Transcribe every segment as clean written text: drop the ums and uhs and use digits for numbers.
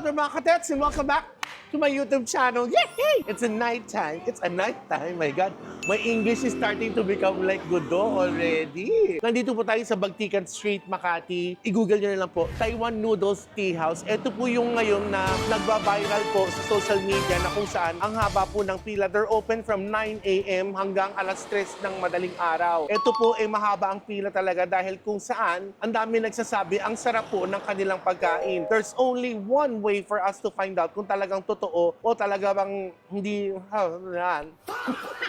there mga katets, and welcome back to my YouTube channel. Yay! It's a nighttime. It's a nighttime. My God. My English is starting to become like Godot already. Nandito po tayo sa Bagtikan Street, Makati. I-google nyo na lang po, Taiwan Noodles Tea House. Ito po yung ngayon na nagba-viral po sa social media na kung saan ang haba po ng pila. They're open from 9 a.m. hanggang alas 3 ng madaling araw. Ito po ay mahaba ang pila talaga dahil kung saan ang dami nagsasabi ang sarap po ng kanilang pagkain. There's only one way for us to find out kung talagang totoo o talaga bang hindi.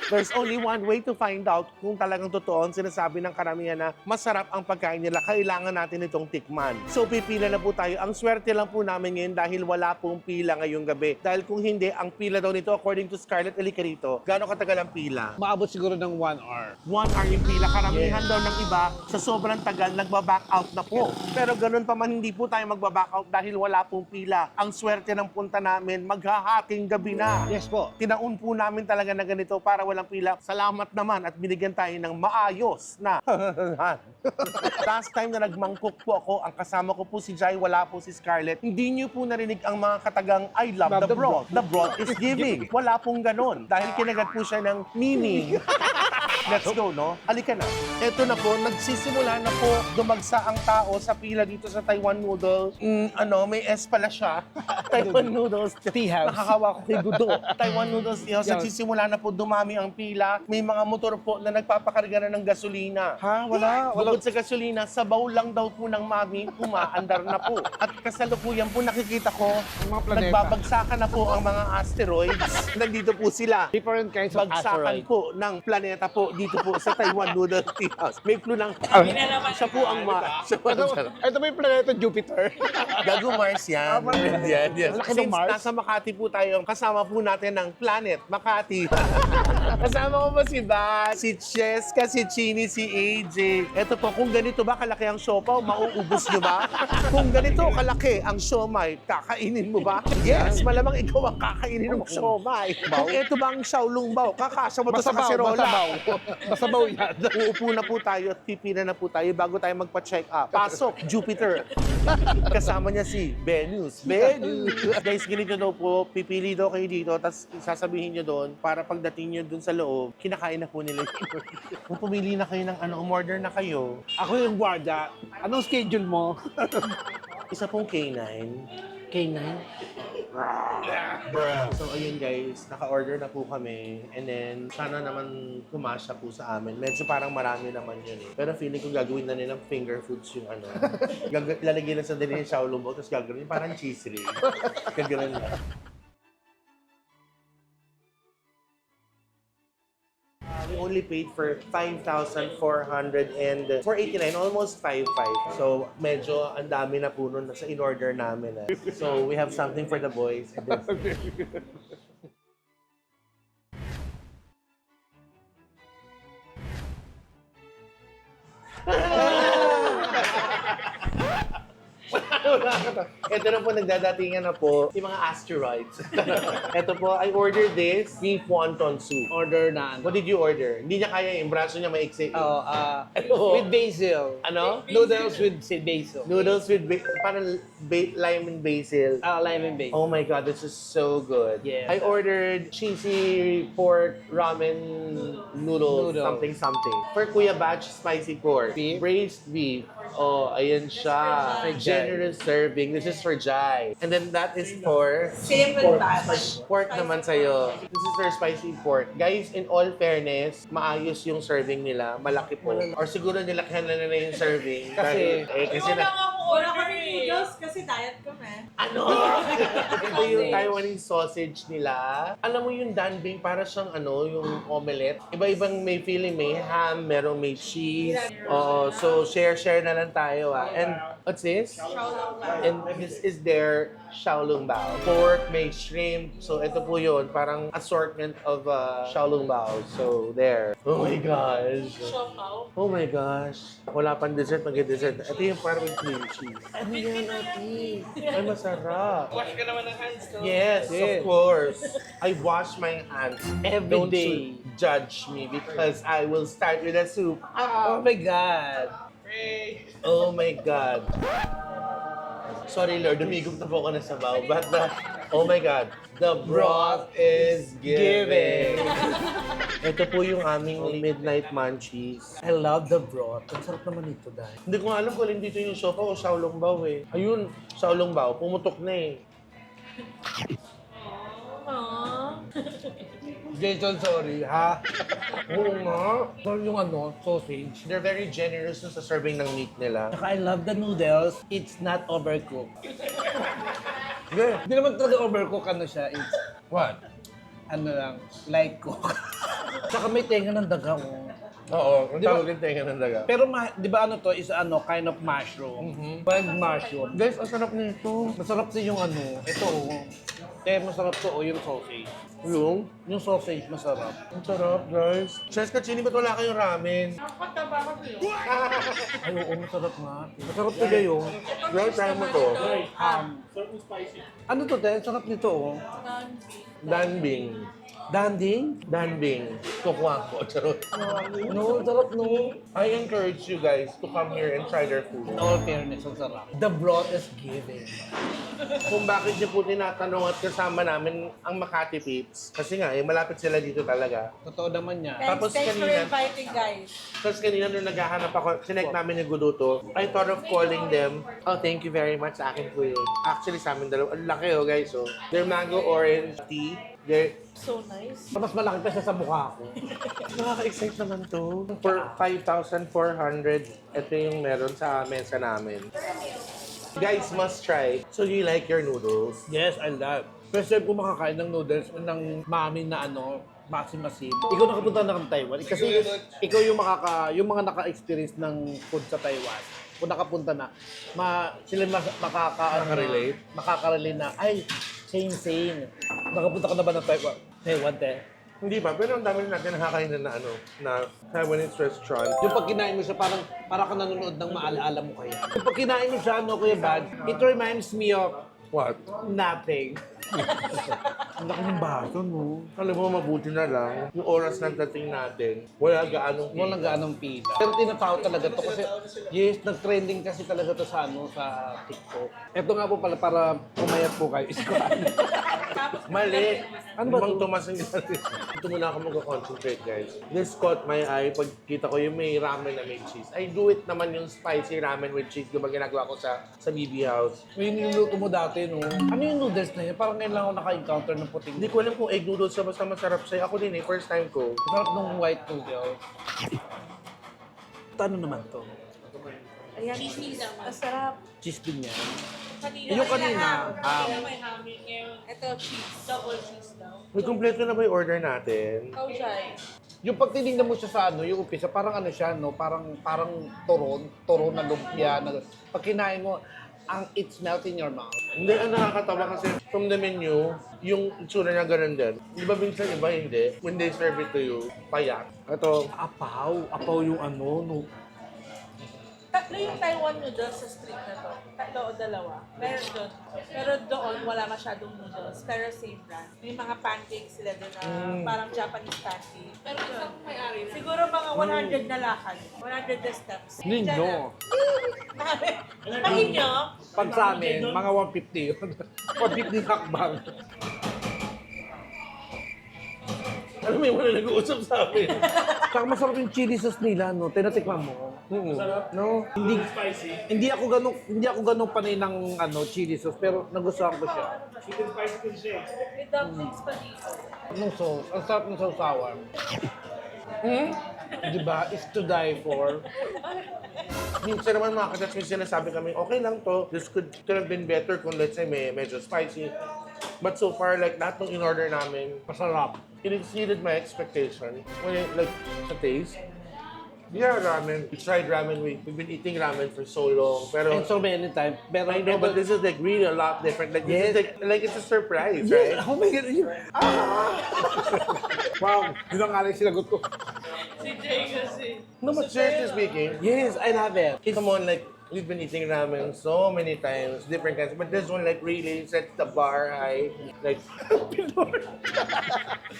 There's only one way to find out kung talagang totoo ang sinasabi ng karamihan na masarap ang pagkain nila. Kailangan natin itong tikman. So pipila na po tayo. Ang swerte lang po namin ngayon dahil wala pong pila ngayong gabi. Dahil kung hindi, ang pila daw nito according to Scarlett Elicarito, gaano katagal ang pila? Maabot siguro ng 1 hour. 1 hour yung pila. Karamihan daw ng iba, sa sobrang tagal, nagba-back out na po. Pero ganun pa man, hindi po tayo magba-back out dahil wala pong pila. Ang swerte ng punta namin, maghahating gabi na. Yes po. Tinaon po namin talaga na ganito para walang pila. Salamat naman at binigyan tayo ng maayos na. Last time na nagmangkok po ako, ang kasama ko po si Jai, wala po si Scarlett. Hindi niyo po narinig ang mga katagang I love the broth. The broth is giving. Wala pong ganon. Dahil kinagat po siya ng meaning. Let's go, no? Halika na. Ito na po, nagsisimula na po dumagsa ang tao sa pila dito sa Taiwan Noodles. May S pala siya. Taiwan Noodles Tea House. Nakakawa ko kay Gudo. Taiwan Noodles Tea House. Nagsisimula na po dumami ang pila. May mga motor po na nagpapakarga na ng gasolina. Ha? Wala? Bukod sa gasolina, sabaw lang daw po ng mami, umaandar na po. At kasalukuyan po nakikita ko, Ang mga planeta. nagbabagsakan na po ang mga asteroids. Nandito po sila. Different kinds of Bagsakan asteroid. po ng planeta po dito po sa Taiwan Noodles Tea House. May clue lang. Siya po ang siya po ang Ito ba yung planeta Jupiter? Gago Mars yan. Yan, yes. Laki ng Since Mars. nasa Makati po tayo, kasama po natin ng Planet Makati. Kasama ko po si Bas, si Cheska, si Chini, si AJ. Ito po, kung ganito ba kalaki ang siopaw, mauubos nyo ba? Kung ganito kalaki ang siomay, kakainin mo ba? Yes, malamang ikaw ang kakainin ng siomay. Kung ito ba ang Xiaolong Bao, kakasya mo to sa kaserola. Masabaw yan. Uupo na po tayo at pipila na po tayo bago tayo magpa-check up. Pasok, Jupiter. Kasama niya si Venus. Guys, ganito daw po, pipili daw kayo dito, tapos sasabihin nyo doon, para pagdating nyo doon sa loob, kinakain na po nila yun. Kung pumili na kayo ng umorder na kayo, Ako yung guardia. Anong schedule mo? isa pong K9. K9? So ayun guys, naka-order na po kami. And then, sana naman kumasya po sa amin. Medyo parang marami naman yun eh. Pero feeling ko gagawin na nilang finger foods yung lalagyan na sa din yung Xiaolong Bao, tapos gagawin parang cheese ring. Gagawin na. We only paid for 5,400 and 489, almost 5,500. So, medyo ang dami na po nun sa in-order namin. So, we have something for the boys. Ito na po, nagdadatingan na po yung mga asteroids. Ito po, I ordered this beef wonton soup. Order na ano? What did you order? Hindi niya kaya yung braso niya maiksi. With basil. Ano? Noodles with basil. Noodles with parang lime and basil. Lime and basil. Oh my God, this is so good. Yeah. I ordered cheesy pork ramen noodles, something. For Kuya Batch, spicy pork. Beef. Braised beef. Oh, ayan siya. For Jai. Generous serving. This is for Jai. And then that is for... Same with batch. Pork naman sa'yo. This is for spicy pork. Guys, in all fairness, maayos yung serving nila. Malaki po. Or siguro nilakihan na nila yung serving. Kasi- kasi Wala na... ako order kami noodles kasi diet kami. Ano? Ito yung Taiwanese sausage nila. Alam mo yung danbing, para siyang yung omelette. Iba-ibang may feeling, may ham, merong may cheese. Oo, so share na lang tayo And what's this? Xiaolong Bao. And this is their Xiaolong Bao. Pork, may shrimp. So ito po yun, parang assortment of Xiaolong Bao. So there. Oh my gosh. Xiaolong. Oh my gosh. Wala pang dessert, mag-dessert. Ito yung parang with cream cheese. Ano yan, ate? Ay, masarap. Wash ka naman ng hands, no? Yes, Yes. of course. I wash my hands Every Don't day. judge me because I will start with a soup. Oh my God. Oh my God. Sorry Lord, dumigop na po ako ng sabaw. But oh my God, the broth is giving. Ito po yung aming midnight munchies. I love the broth. Ang sarap naman ito dahil. Hindi ko nga alam kung alin dito yung sopa o xiaolongbao eh. Ayun, xiaolongbao, pumutok na eh. Aww. Jason, sorry, ha? Oo nga. Sorry yung sausage. They're very generous dun sa serving ng meat nila. Saka I love the noodles. It's not overcooked. Yeah. Hindi naman talaga overcooked siya. It's, What? lang, light cook. Saka may tenga ng daga, oh. Oo, ang Di ba- tawag yung tenga ng daga. Pero di ba is kind of mushroom? Fried mushroom. Guys, ang sarap nito. Masarap din yung ito, oh. Masarap to, yung sausage. Yung sausage, masarap. Ang sarap, guys. Chef Katsini, ba't wala kayong ramen? Ay, oo, masarap nga. Masarap to yun. Guys, try mo to. Ano to, Ten? Sarap nito, oh. Danbing. Danding? Danbing. Kukuha ko. Charot. No, sarap no. I encourage you guys to come here and try their food. In all fairness, ang sarap. The broth is giving. Kung bakit niyo po tinatanong at kasama namin ang Makati Peeps. Kasi nga, malapit sila dito talaga. Totoo naman niya. Tapos Thanks for kanina- inviting, guys. Tapos kanina nung naghahanap ako, sinek namin yung Guduto, I thought of calling them, oh, thank you very much sa akin po yun. Actually, sa amin dalawa, ang laki guys, oh. Their mango orange tea, their... So nice. Mas malaki pa siya sa mukha ko. Nakaka-excite naman to. For 5,400, ito yung meron sa mesa namin. Guys, must try. So, you like your noodles? Yes, I love. First time ko makakain ng noodles ng mami na masim-masim. Ikaw nakapunta na ng Taiwan. Kasi ikaw yung yung mga naka-experience ng food sa Taiwan. Kung nakapunta na, sila Makaka-relate? Makaka-relate na, ay, same. Nakapunta ka na ba ng Taiwan? Taiwan, te? Hindi pa, pero ang dami natin nakakainan na na Taiwanese restaurant. Yung pag kinain mo siya, parang ka nanonood ng maalaala mo kaya. Yung pag kinain mo siya, Kuya Bad, it reminds me of What? nothing. Ang laki ng baso, no? Alam mo, mabuti na lang. Yung oras ng dating natin, wala gaanong Walang gaanong pila. Pero tinatawag talaga to kasi, yes, nag-trending kasi talaga to sa sa TikTok. Ito nga po pala para pumayat po kayo. Mali. Ano ba Mang to? Tomas ang ginagawa. Ito muna ako mag-concentrate, guys. This caught my eye pag kita ko yung may ramen na may cheese. I do it naman yung spicy ramen with cheese. Diba ginagawa ko sa BB House. Yung niluto mo dati, no? Ano yung noodles na yun? Parang ngayon lang ako naka-encounter ng puting. Hindi ko alam kung egg noodles na basta masarap sa'yo. Ako din first time ko. Sarap ng white noodles. Ano naman to? Ayan. Cheese naman. Masarap. Cheese din yan. Kanina. Yung kanina, Kanina may ham ngayon. Ito, cheese. Double cheese daw. May kompleto na ba yung order natin? Ikaw, Jai. Yung pag tinignan mo siya sa yung umpisa, parang siya, no? Parang turon na lumpia. Pag kinain mo, it's melt in your mouth. Hindi, ang nakakatawa kasi from the menu, yung itsura niya ganun din. Di ba minsan iba hindi? When they serve it to you, payat. Ito, Apaw yung no? Tatlo yung Taiwan noodles sa street na to. Tatlo o dalawa. Meron doon. Pero doon, wala masyadong noodles. Pero same brand. May mga pancakes sila doon na parang Japanese pancakes. Pero isang may-ari na. Siguro mga 100 na lakad. 100 na steps. Ninyo. Tahin nyo? Pag sa amin, mga 150 yun. 150 hakbang. alam mo yung wala nag-uusap sa amin. Tsaka masarap yung chili sauce nila, no? Tinatikman mo. No? Hindi ako ganong panay ng chili sauce, pero nagustuhan ko siya. May dumplings pa dito. Anong sauce? Ang sarap ng sausawan. Diba? It's to die for. Minsan naman mga katats, may sinasabi kami, okay lang to. This could have been better kung let's say may medyo spicy. But so far, like, lahat ng in-order namin, Masarap. it exceeded my expectation. When it, like, sa taste. Yeah, ramen. We tried ramen. We've been eating ramen for so long. Pero, And so many times. Pero I know, but this is like really a lot different. Like, this is like it's a surprise, right? Oh my God. Wow. Yun ang alay sinagot ko. Si Jay kasi. No, but seriously speaking, Yes, I love it. come on, like, we've been eating ramen so many times, different kinds. But this one, like, really sets the bar high. Like,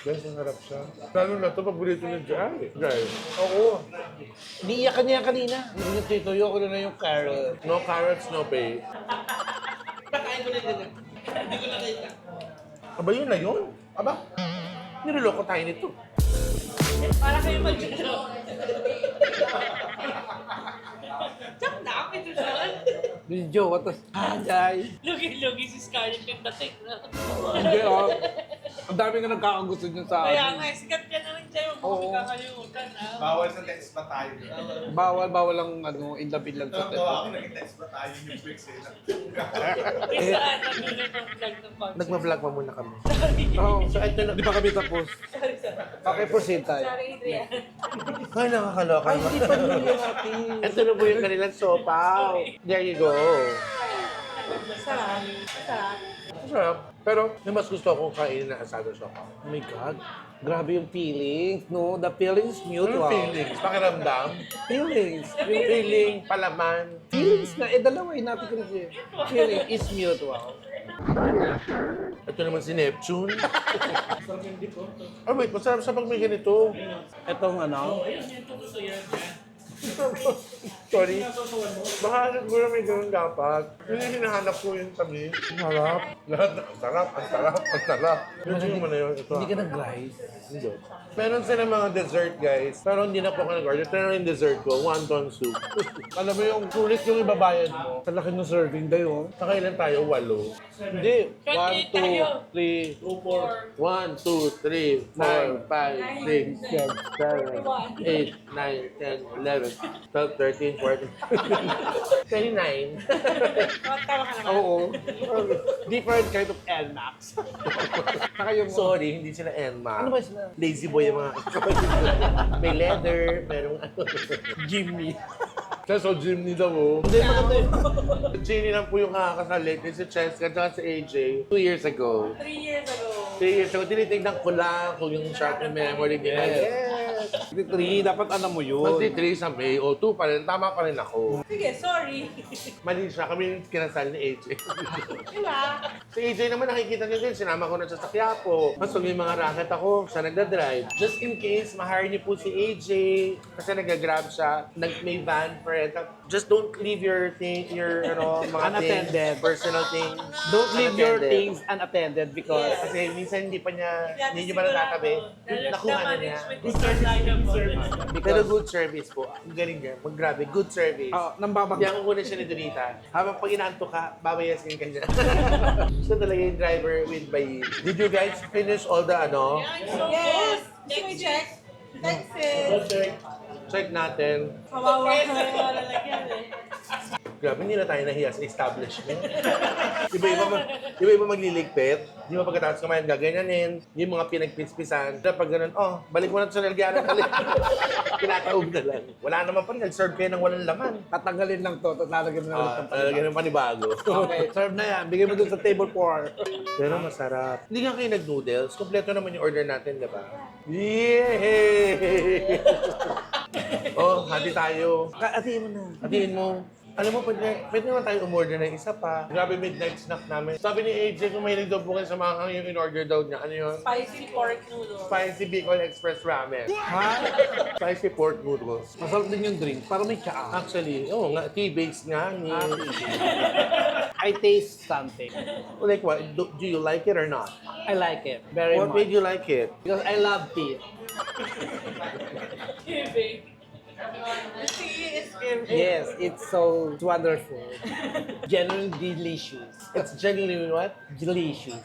guys, ang harap siya. Lalo na ito, paborito ni Jai. Guys, Oo. Iniiyakan niya kanina. Hindi niya tituyo ko na yung carrot. no carrots, no bait. Aba, yun na yun. Aba, niloloko tayo nito. Para kayo mag-joke. Tsak na, ito siya. Video ko to. Ajay. Lugi-lugi si Scarlett yung dating na. Hindi oh. Ang dami nga nagkakagusto niyo sa Kaya akin. nga, sikat ka na rin sa'yo. Huwag mo kakalimutan, ah. Bawal sa text ba tayo? Bawal lang in love lang sa Totoo ako, nag-text ba tayo yung fix eh. Isa, nagulat ang vlog ng box. Nagpa-vlog pa muna kami. Oh, so ito na, di pa kami tapos. Sorry, sorry. Okay, proceed tayo. Sorry, Adrian. Ay, nakakaloka. Ay, hindi pa nyo yung ating. Ito na po yung kanilang sopaw. There you go. Sarap. Sarap. Masarap. Pero, may mas gusto akong kainin na asado sopaw. Oh my God. Grabe yung feelings, no? The feelings mutual. Yung feelings, pakiramdam. Feelings. Yung feeling, palaman. Feelings na, dalawa yung natin ko kasi. Feeling is mutual. Ito naman si Neptune. Oh wait, masarap sa pag may ganito. Itong ano, Sorry. Baka siguro may ganun dapat. Yun yung hinahanap ko yung tabi. Ang sarap. Lahat na, ang sarap, ang sarap, ang sarap. Yun mo na yun. Ito. hindi ka nag-rice. Hindi. Meron sila mga dessert, guys. Pero hindi na po ako nag-order. Pero yung dessert ko, wonton soup. Alam mo yung sulit yung ibabayad mo. Sa laki ng serving dayo. Sa kailan tayo? 8. Hindi. 28 tayo. 1, 2, 3, 4, 5, 6, 7, 8, 9, 10, 11, 12, 13, 14, 29. Tama ka naman. Oo. Different kind of NMAX. Saka yung... Sorry, hindi sila Enma. Ano ba sila? Lazy boy yung mga... May leather, merong ano. Jimmy. Kaso Jimny daw oh. Hindi, maganda yun. Jenny lang po yung nakakasalit. Si Cheska at si AJ 2 years ago. 3 years ago. 3 years ago, tinitignan ko lang kung yung sharp na memory nila. Yes. 3, dapat alam mo yun. Magti-3 sa May. O 2 pa rin. Tama pa rin ako. Sige, sorry. Mali siya. Kami yung kinasal ni AJ. Diba? Si AJ naman nakikita niyo din. Sinama ko na siya sa Quiapo. Mas pag may mga racket ako, siya nagdadrive. Just in case, ma-hire niyo po si AJ. Kasi nag-grab siya. May van for it. Just don't leave your thing, your mga Unattended. things, personal things. Don't leave your unattended. things unattended because... Yes. Kasi minsan hindi pa niya, Kaya hindi niyo pa natatabi. Nakuha na niya. Good service. Pero good service po. Ang galing niya. Grabe, good service. nang babag... Diyan kukunin siya ni Donita. Habang pag inaantok ka, babayasin ka niya. Siya talaga yung driver with Bayi. Did you guys finish all the ano? Yes. Can we check? Thanks, sis. Check natin. Kawawa ka na yung lalagyan eh. Grabe, hindi na tayo nahiya sa establishment. Iba-iba magliligpit. Di ba pagkatapos kumain, gaganyanin. Yung mga pinagpispisan. Pag ganun, oh, balik mo na sa lalgyanan. Kinataob na lang. Wala naman pa rin. Nag-serve kayo ng walang laman. Tatanggalin lang to, tapos lalagyan mo na ulit ng Lalagyan ng panibago. Okay, serve na yan. Bigay mo dun sa table 4. Pero masarap. Hindi nga kayo nag-noodles. Kompleto naman yung order natin, di ba? Yay! Oh, hati tayo. Atiin mo na. Hatiin mo. Alam mo, pwede naman tayo umorder ng isa pa. Grabe midnight snack namin. Sabi ni AJ, kung mahilig daw po kayo sa mga yung in-order daw niya. Ano yun? Spicy pork noodles. Spicy Bicol Express Ramen. Ha? Spicy pork noodles. Masarap din yung drink. Para may tsaa. Actually, oo nga, tea-based nga. I taste something. Like what? Do you like it or not? I like it. Very What much. made you like it? Because I love tea. Giving. The tea is giving. Yes, it's so wonderful. Genuinely delicious. It's genuinely what? Delicious.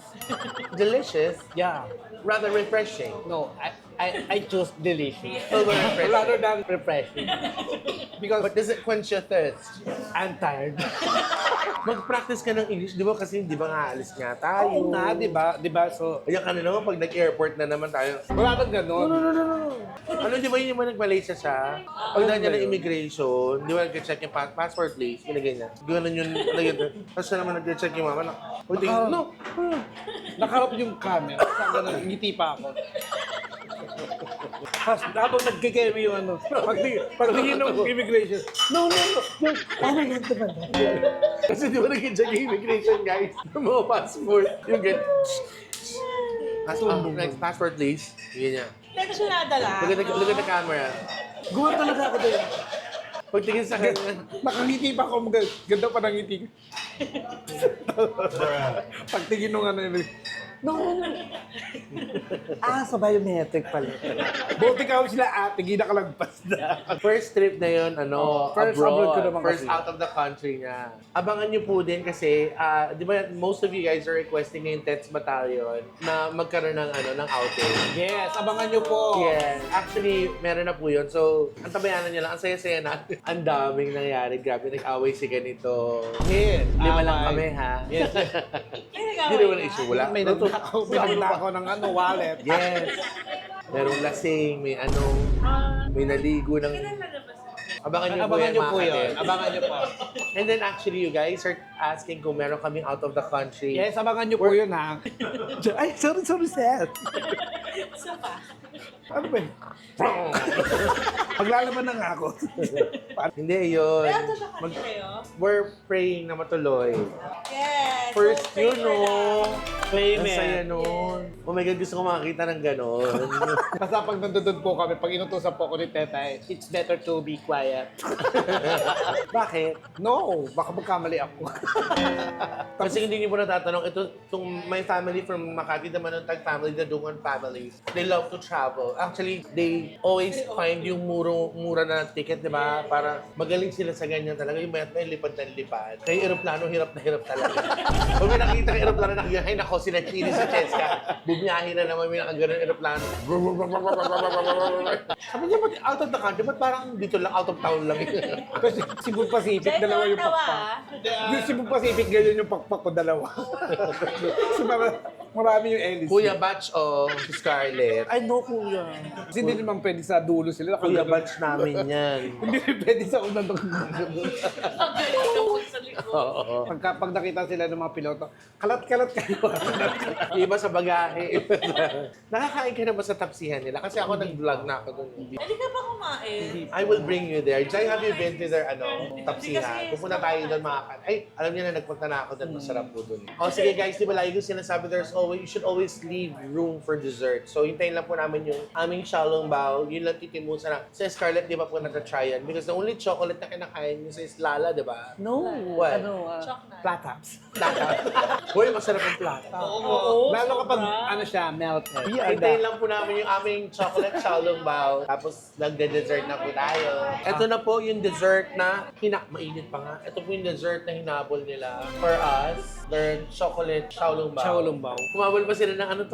Delicious. Yeah. Rather refreshing. No, I choose delicious. Over refreshing. Rather than refreshing. Because But does it quench your thirst? I'm tired. Mag-practice ka ng English, di ba? Kasi di ba nga aalis nga tayo. Oo nga, di ba? Di ba? So, Ayan ka na naman, pag nag-airport na naman tayo. wala nang ganon. No. Ano, di ba yun yung nag-Malaysia siya? Pag dahil niya ng immigration, di ba nag-check yung passport please? Nilagay niya. Gano'n yun, nilagay niya. Tapos siya naman nag-check yung mama. No. Nakarap yung camera. Saan ganun, ngiti pa ako. Habang nagkikemi yung ano, pagtingin ng immigration, no. Oh my God, diba? Kasi di ba nag-check yung immigration, guys? Yung mga passport. Yung get... Next passport please. Yun niya. Kaya siya nadala. Look at the camera. Gumawa talaga ako din. Pagtingin sa kanya. Nakangiti pa ako, ganda pa ng ngiti. Pagtingin nung ano yun. No. Sa biometric pala. Buti ka sila ate, ginakalagpas na. First trip na yun, First abroad ko naman First kasi. out of the country niya. Abangan niyo po din kasi, di ba, most of you guys are requesting ngayon Tets Battalion na magkaroon ng, ng outing. Yes, abangan nyo po. Yes. Actually, meron na po yun. So, ang tabayanan niya lang, ang saya-saya na. Ang daming nangyari. Grabe, nag-away si ganito. Yes. Lima lang kami, ha? Yes. Ay, Hindi naman na issue. Wala. May nagnakaw ng wallet. Yes. Merong lasing, may may naligo ng... Kailan lalabas yun? Abangan niyo po Abangan yan, nyo mga po yun. kapatid. Abangan nyo po. And then actually, you guys are asking kung meron kaming out of the country. Yes, abangan nyo po yun ha. Ay, sorry, Seth. Isa pa. Ano ba yun? Maglalaban na nga ako. Hindi yun. Kaya ito siya kami kayo? We're praying na matuloy. Yes! First, so, pray yun, for that. Ang saya nun. Oh my God, gusto ko makakita ng ganon. Basta pag nandun po kami, pag inutusan po ko ni Tetay, it's better to be quiet. Bakit? No, baka magkamali ako. Kasi hindi niyo po natatanong, itong my family from Makati, the Manantag family, the Dungan family, they love to travel. Actually, they always find yung mura na ticket, di ba? Para magaling sila sa ganyan talaga. Yung mayat na yung lipad na lipad. Kaya aeroplano, hirap na hirap talaga. Pag may nakita ka aeroplano na ay nako, sila Chini si Cheska. Bumiyahin na naman, may nakaganon aeroplano. Sabi niya, ba't out of the country? Ba't parang dito lang, out of town lang? Kasi Cebu Pacific, Jay, dalawa yung tawa, pakpak. Yung Cebu Pacific, ganyan yung pakpak ko, dalawa. So, marami yung Ellis. Kuya Batch o si Scarlett. Ay, no, kuya. Kasi hindi naman pwede sa dulo sila. Kuya Nakaganon. Batch namin yan. Hindi rin pwede sa unang Ang galing tungkol sa likod. Oo. Pag nakita sila ng mga piloto, kalat-kalat kayo. Iba sa bagahe. Nakakain ka na ba sa tapsihan nila? Kasi ako nag-vlog na ako doon. Hindi ka ba kumain? I will bring you there. Jai, have you been to their tapsihan? Pupunta tayo doon Ay, alam niyo na nagpunta na ako doon. Masarap po doon. O sige guys, di ba lagi ko sinasabi, you should always leave room for dessert. So hintayin lang po namin yung aming Xiaolong Bao. Yun lang titimusan na. Sa Scarlett, di ba po natatry yan? Because the only chocolate na kinakain niyo sa Islala, di ba? No. What? Chocolate. Plataps. Plata. Uy, masarap ang plata. Oo. Lalo kapag, melted. Hintayin lang po namin yung aming chocolate Xiaolong Bao. Tapos nagde-dessert na po tayo. Ito na po yung dessert na mainit pa nga. Ito po yung dessert na hinabol nila for us. Their chocolate Xiaolong Bao. Xiaolong Bao. Kumabol pa sila ng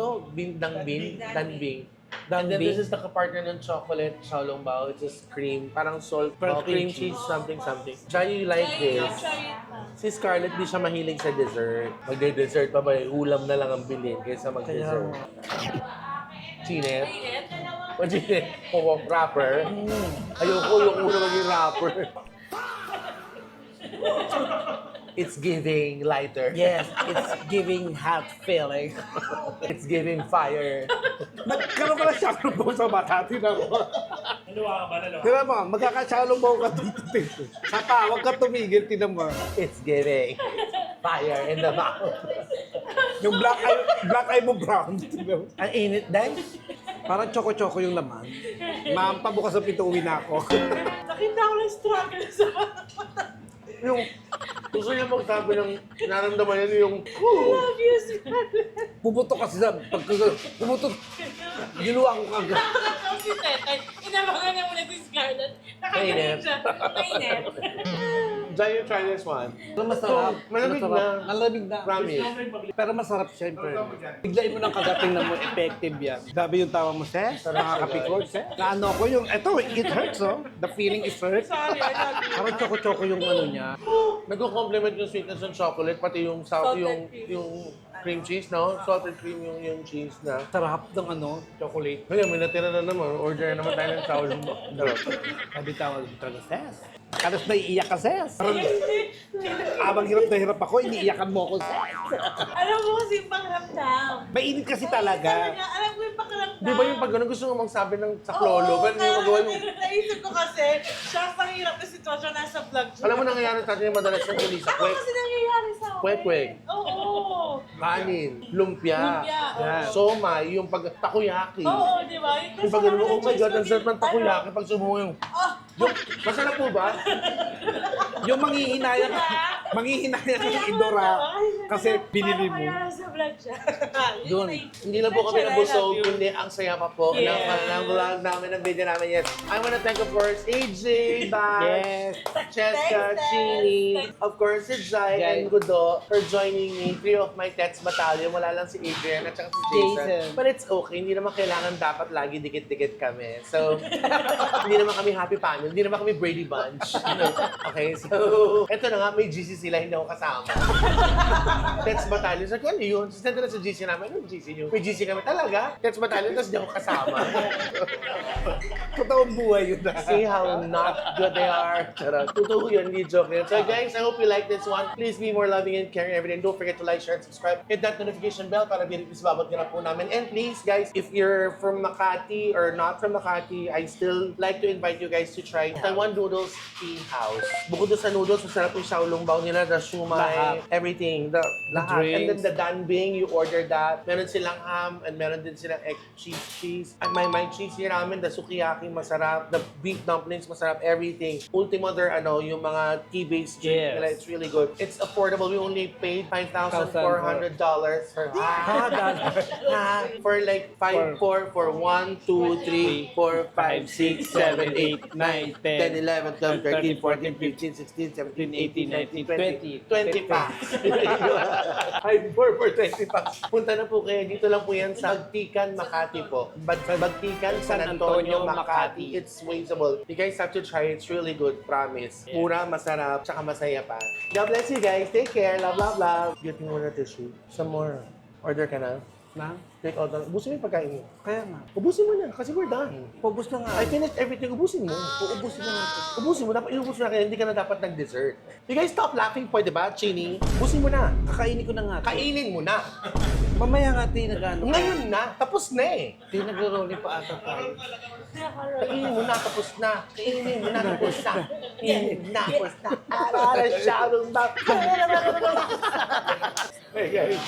danbing. And then this is the kapartner ng chocolate Xiaolong Bao. It's just cream, parang salt, cream cheese, something. Jai, you like this? Try it na. Si Scarlett, di siya mahilig sa dessert. Magde-dessert pa ba? Ulam na lang ang bilhin kaysa mag-dessert. Chinet? O chinet? O rapper? Ayoko yung ulo maging rapper. It's giving lighter. Yes, it's giving hot feeling. It's giving fire. Nagkaroon ka na shallow bow sa mata. Tinan mo. Tinan mo, magkaka-shallow bow ka dito. Saka, huwag ka tumigil. Tinan mo. It's giving fire in the mouth. Yung black eye mo brown. Tinan mo. Ang init, Dan? Parang choco-choco yung laman. Ma'am, pabukas sa pinto, uwi na ako. Nakita ko lang struggle sa mata. Yung gusto niya magsabi ng naramdaman niya yung Love you, Scarlett. Puputok kasi sa pumutok. Giluwang ko agad. Nakakatawa si Tetay. Inabangan niya muna si Scarlett. Nakagaling siya. Mainit. Jai, you try this one. Masarap. Malamig Masarap. na. Malamig na. Promise. Pero masarap siyempre. Biglain mo ng kagating na mo, effective yan. Sabi yung tawa mo, Ses, nakakapikot, Ses. Naano ko yung, eto, it hurts, oh. The feeling is hurt. Sorry, I love you. Parang choco-choco yung ano niya. Nagko-compliment yung sweetness ng chocolate, pati yung Salted cream. yung cream cheese, no? Salted cream yung cheese na. Sarap ng ano, chocolate. Ngayon, may natira na naman. Order na naman tayo ng Xiaolong Bao. Sabi tawa talaga, Ses. Kalos naiiyak ka, Ses. Parang, abang hirap na hirap ako, iniiyakan mo ako, Ses. Alam mo kasi yung pakiramdam. Mainit kasi talaga. Alam ko yung pakiramdam. Di ba yung pag ganun gusto mo magsabi ng saklolo? Oo, Pero yung magawa yung... naisip ko kasi, siya ang hirap na sitwasyon nasa vlog siya. Alam mo nangyayari sa atin yung madalas ng huli sa Ako kasi nangyayari sa akin. Kwek-kwek. Oo. Kanin, lumpia, Lumpia, oo. Yan. somay, yung pag takoyaki. Oo, di ba? Yung pag ganun, oh my God, ang sarap ng takoyaki pag sumuha yung... Ah, Yung, masarap po ba? Yung manghihinayang, Manghihinayang ka ng Indora kasi binili mo. Parang sa vlog siya. Doon, hindi lang po kami nabusog, kundi ang saya pa po ng vlog namin, ng video namin. Yes. I wanna thank, of course, AJ, Baz, Yes. Cheska, Chini, of course, si Jai and Gudo for joining me. 3 of my Tets Battalion. Wala lang si Adrian at saka si Jason. Jason. But it's okay. Hindi naman kailangan dapat lagi dikit-dikit kami. So, hindi naman kami happy panel. Hindi naman kami Brady Bunch. Okay, so, eto na nga, may GC sila, hindi ako kasama. Tets Battalion. Sabi ko, ano yun? So, send na sa GC namin. Ano GC nyo? May GC kami talaga. Tets Battalion, tapos hindi ako kasama. Totoong buhay yun na. See how not good they are. Charot. Totoo yun, hindi joke yun. So guys, I hope you like this one. Please be more loving and caring every day. And don't forget to like, share, and subscribe. Hit that notification bell para bilitis babag na po namin. And please, guys, if you're from Makati or not from Makati, I still like to invite you guys to try Taiwan Noodles Tea House. Bukod doon sa noodles, masarap yung xiaolongbao nila, the shumai, everything. The lahat. And then the danbing, you order that. Meron silang ham and meron din silang egg cheese. At may cheese here namin, the sukiyaki masarap, the beef dumplings masarap, everything. Ultimo, yung mga tea-based drink Yes. nila, it's really good. It's affordable. We only paid $5,400 for like 1, 2, 3, 4, 5, 6, 7, 8, 9, 10, 11, 12, 13, 14, 15, 16, 17, 18, 19, 20. 20 packs. 5, 4 for 20 packs. Punta na po kayo. Dito lang po yan sa Bagtikan, Makati po. Bagtikan, San Antonio, Makati. It's wasteable. You guys have to try it. It's really good. Promise. Mura, masarap, tsaka masaya pa. God bless you guys. Take care. Love, love, love. Get me more tissue. Some more. Order ka na. Na? Take all the... Ubusin mo yung pagkain mo. Kaya nga. Ubusin mo na kasi we're done. Pabos na nga. I finished everything. Ubusin mo. Uubusin na natin. Ubusin mo. Dapat iubos na kaya hindi ka na dapat nag-dessert. You guys stop laughing po, diba, Chini? Ubusin mo na. Kakainin ko na nga. Kainin mo na. Mamaya nga, nag-ano. Ngayon na. Tapos na eh. Nagro-rolling pa ata tayo. Kainin mo na. Tapos na. Kainin mo na. Tapos na. Kainin mo na. Tapos na. Para shalom back. Hey guys.